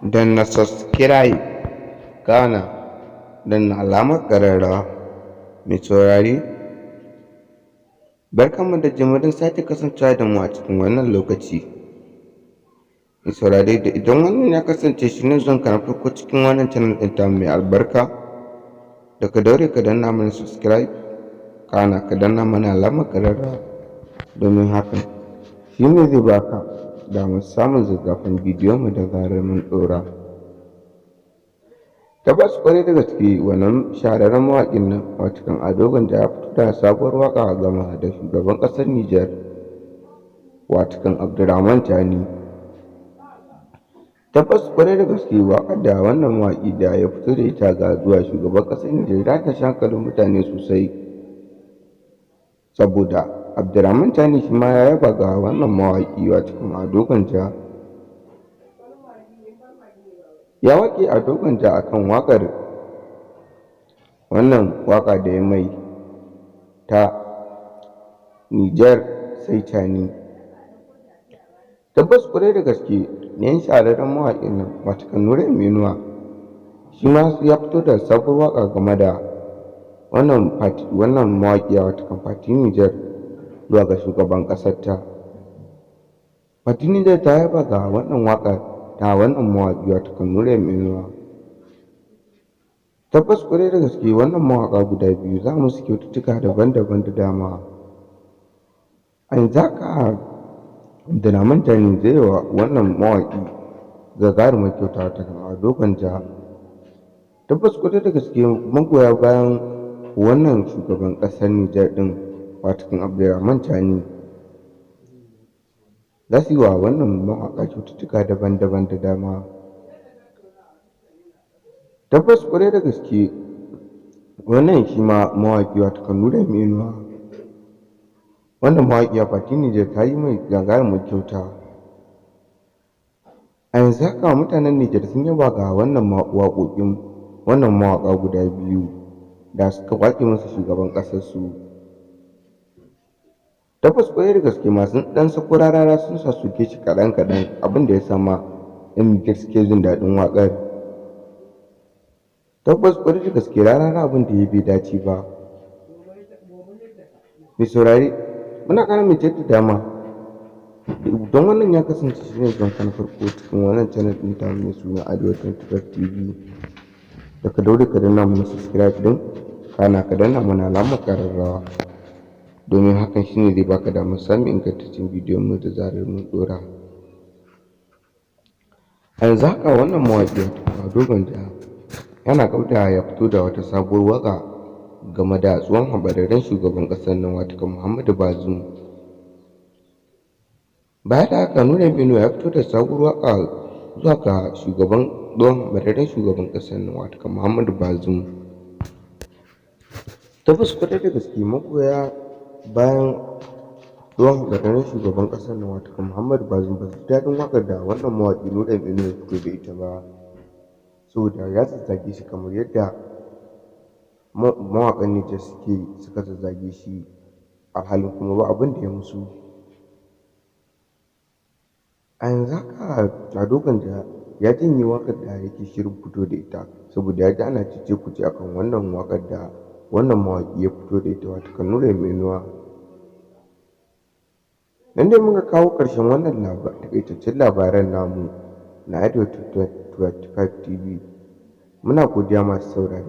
danna subscribe kana danna alamar ƙararrawa. Mai saurare, barkanmu da jimirin sake kasancewa da mu a cikin wannan lokaci. Mai saurare, da idan wannan ya kasance shi ne zuwanka na farko cikin wannan channel ɗin ta mai albarka, da ka daure ka danna mana subscribe kana ka danna mana alamar ƙararrawa, domin hakan shi ne zai baka damar samun zazzafin bidiyon mu da zarar mun ɗora. Tabbas kwarai da gaske wannan shahararren mawaƙin nan watakan Ado Gwanja ya fito da sabuwar waƙa game da shugaban ƙasar Nijar watakan Abdurrahman Tani. Tabbas kwarai da gaske waƙar da wannan mawaƙi da ya fito da ita ga zuwa shugaban ƙasar Nijar ta tashi hankalin mutane sosai, saboda Abdurrahman Tani shi ma ya yaba ga wannan mawaƙi watakan Ado Gwanja. Ya waƙe Ado Gwanja akan waƙar wannan waƙa da ya mai ta Nijar sai Tani. Tabbas kwarai da gaske yan shahararren mawaƙin nan watakan Nura M Inuwa shi ma ya fito da sabuwar waƙa game da wannan mawaƙiya watakan Fati Nijar zuwa ga shugaban ƙasar ta. Fati Nijar ta yaba ga wannan waƙar ta wannan mawaƙi watakan Nura M Inuwa. Tabbas kwarai da gaske wannan mawaƙa guda biyu za mu su kyaututtuka daban-daban da dama. A yanzu haka Abdurrahman Tani zai wa wannan mawaƙi gagarumar kyauta watakan Ado Gwanja. Tabbas kwarai da gaske magoya bayan wannan shugaban ƙasar Nijar ɗin watakan Abdurrahman Tani za su yi wa wannan mawaƙa kyaututtuka daban-daban da dama. Tabbas kwarai da gaske wannan shi ma mawaƙi watakan Nura M Inuwa, wannan mawaƙiya Fati Nijar ta yi mai gagarumar kyauta. A yanzu haka mutanen Nijar sun yaba ga wannan waƙoƙin wannan mawaƙa guda biyu da suka waƙe musu shugaban ƙasarsu. Tabbas kwarai da gaske masu ɗan sako rarara sun soke shi kaɗan-kaɗan, abin da ya sa ma ‘yan Nijar suke jin daɗin waƙar. Tabbas kwarai da gaske rarara abin da ya bai dace ba. Mai saurare, muna ƙara mai jaddada ma don wannan ya kasance shi ne zuwanka na farko cikin wannan channel ɗin ta mai suna Arewa 25 TV, da ka daure ka danna mana subscribe ɗin kana ka danna mana alamar ƙararrawa, domin hakan shi ne zai baka damar samun ingantaccen bidiyon mu da zarar mun ɗora. A yanzu haka wannan mawaƙi watakan Ado Gwanja yana gab da ya fito da wata sabuwar waƙa game da tsohon hambararren shugaban ƙasar nan watakan Muhammadu Bazoum. Baya da haka Nura M Inuwa ya fito da sabuwar waƙa zuwa ga tsohon hambararren shugaban ƙasar nan watakan Muhammadu Bazoum. Tabbas kwarai da gaske magoya bayan tsohon hambararren shugaban ƙasar nan watakan Muhammadu Bazoum ba su ji daɗin waƙar da wannan mawaƙi Nura M Inuwa ya fito da ita ba, saboda ya zazzage shi kamar yadda mawaƙan Nijar suka zazzage shi, alhalin kuma ba abin da ya musu. A yanzu haka Ado Gwanja ya janye waƙar da yake shirin fito da ita, saboda ya ji ana cece-kuce akan wannan waƙar da wannan mawaƙi ya fito da ita watakan Nura M Inuwa. Nan dai muka kawo ƙarshen wannan taƙaitaccen labaran namu na Arewa 25 TV. Muna godiya masu saurare.